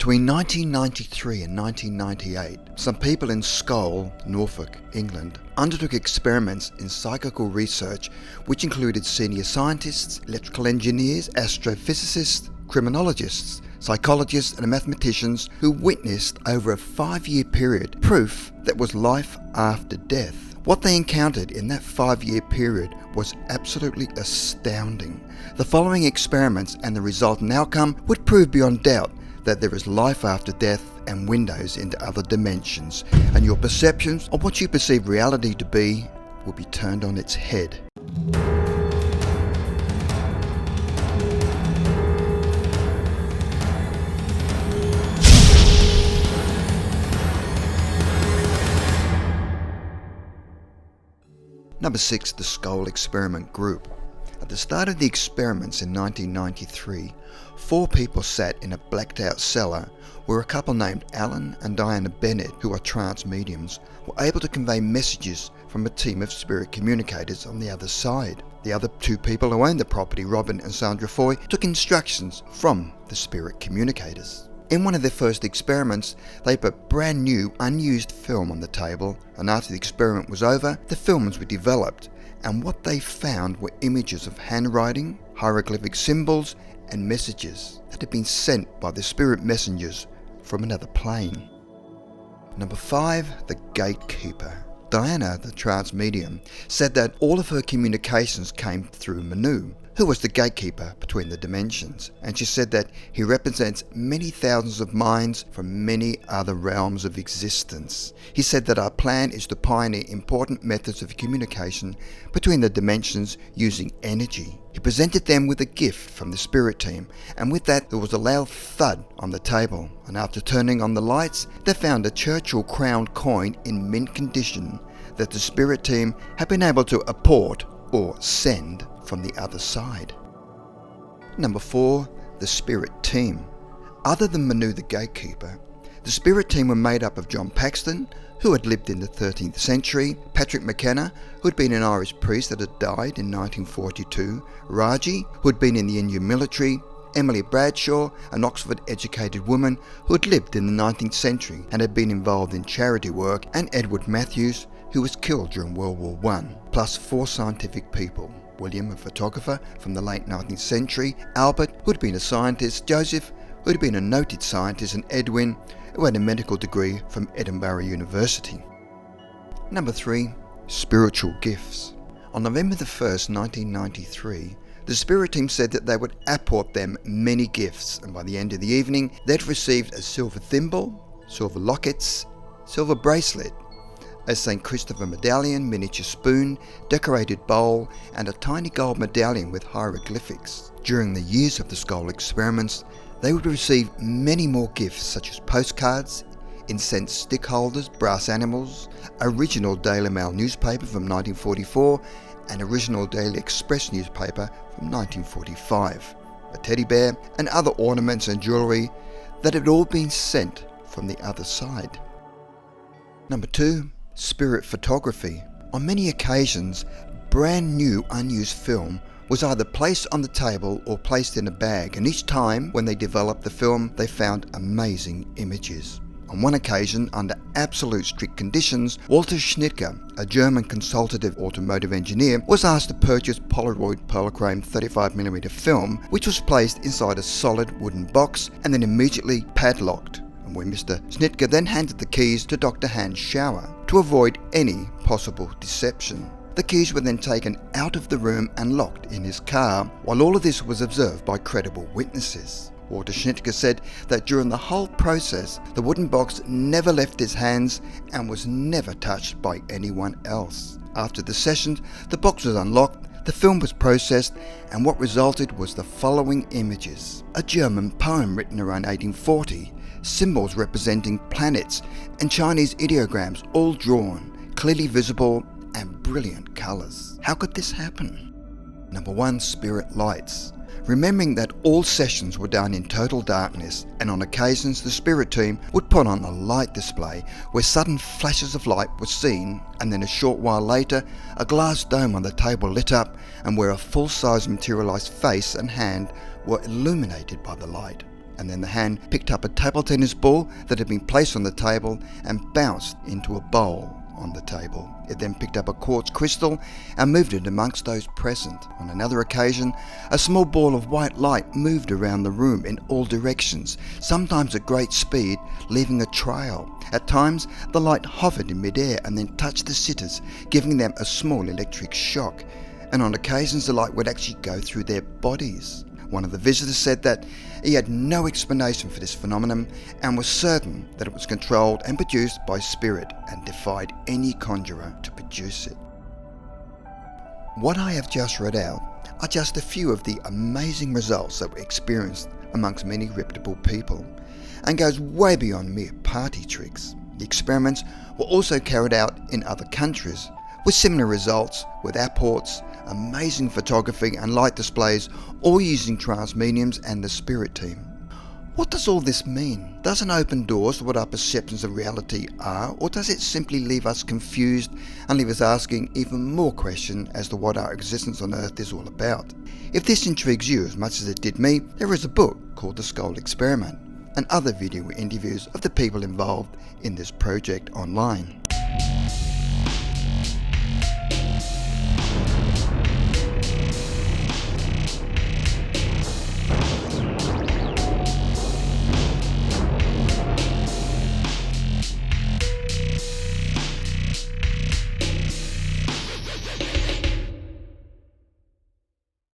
Between 1993 and 1998, some people in Scole, Norfolk, England, undertook experiments in psychical research which included senior scientists, electrical engineers, astrophysicists, criminologists, psychologists and mathematicians who witnessed over a 5-year period proof that was life after death. What they encountered in that 5-year period was absolutely astounding. The following experiments and the resultant outcome would prove beyond doubt that there is life after death and windows into other dimensions, and your perceptions of what you perceive reality to be will be turned on its head. Number 6. The Scole Experiment Group. At the start of the experiments in 1993, 4 people sat in a blacked out cellar where a couple named Alan and Diana Bennett, who are trance mediums, were able to convey messages from a team of spirit communicators on the other side. The other 2 people who owned the property, Robin and Sandra Foy, took instructions from the spirit communicators. In one of their first experiments, they put brand new, unused film on the table, and after the experiment was over, the films were developed, and what they found were images of handwriting, hieroglyphic symbols, and messages that had been sent by the spirit messengers from another plane. Number 5. The Gatekeeper. Diana, the trance medium, said that all of her communications came through Manu, who was the gatekeeper between the dimensions, and she said that he represents many thousands of minds from many other realms of existence. He said that our plan is to pioneer important methods of communication between the dimensions using energy. He presented them with a gift from the spirit team, and with that there was a loud thud on the table, and after turning on the lights, they found a Churchill crowned coin in mint condition that the spirit team had been able to apport or send from the other side. Number 4. The Spirit Team. Other than Manu the Gatekeeper, the Spirit Team were made up of John Paxton, who had lived in the 13th century, Patrick McKenna, who had been an Irish priest that had died in 1942, Raji, who had been in the Indian military, Emily Bradshaw, an Oxford-educated woman who had lived in the 19th century and had been involved in charity work, and Edward Matthews, who was killed during World War I, plus 4 scientific people. William, a photographer from the late 19th century, Albert, who had been a scientist, Joseph, who had been a noted scientist, and Edwin, who had a medical degree from Edinburgh University. Number 3. Spiritual Gifts. On November the 1st, 1993, the spirit team said that they would apport them many gifts, and by the end of the evening, they'd received a silver thimble, silver lockets, silver bracelet, a St. Christopher medallion, miniature spoon, decorated bowl, and a tiny gold medallion with hieroglyphics. During the years of the Scole experiments, they would receive many more gifts such as postcards, incense stick holders, brass animals, original Daily Mail newspaper from 1944, and original Daily Express newspaper from 1945, a teddy bear, and other ornaments and jewellery that had all been sent from the other side. Number 2. Spirit photography. On many occasions, brand new unused film was either placed on the table or placed in a bag, and each time when they developed the film, they found amazing images. On one occasion, under absolute strict conditions, Walter Schnittke, a German consultative automotive engineer, was asked to purchase Polaroid Perlochrome 35mm film, which was placed inside a solid wooden box and then immediately padlocked. And when Mr. Schnittke then handed the keys to Dr. Hans Schauer to avoid any possible deception. The keys were then taken out of the room and locked in his car, while all of this was observed by credible witnesses. Walter Schnittke said that during the whole process, the wooden box never left his hands and was never touched by anyone else. After the session, the box was unlocked, the film was processed, and what resulted was the following images. A German poem written around 1840, symbols representing planets, and Chinese ideograms all drawn, clearly visible, and brilliant colours. How could this happen? Number 1. Spirit lights. Remembering that all sessions were done in total darkness, and on occasions the spirit team would put on a light display where sudden flashes of light were seen, and then a short while later a glass dome on the table lit up, and where a full-size materialised face and hand were illuminated by the light. and then the hand picked up a table tennis ball that had been placed on the table and bounced into a bowl on the table. It then picked up a quartz crystal and moved it amongst those present. On another occasion, a small ball of white light moved around the room in all directions, sometimes at great speed, leaving a trail. At times, the light hovered in midair and then touched the sitters, giving them a small electric shock. And on occasions, the light would actually go through their bodies. One of the visitors said that he had no explanation for this phenomenon and was certain that it was controlled and produced by spirit and defied any conjurer to produce it. What I have just read out are just a few of the amazing results that were experienced amongst many reputable people and goes way beyond mere party tricks. The experiments were also carried out in other countries with similar results, with airports, amazing photography and light displays, all using trance mediums and the spirit team. What does all this mean? Does it open doors to what our perceptions of reality are, or does it simply leave us confused and leave us asking even more questions as to what our existence on Earth is all about? If this intrigues you as much as it did me, there is a book called The Scole Experiment and other video interviews of the people involved in this project online.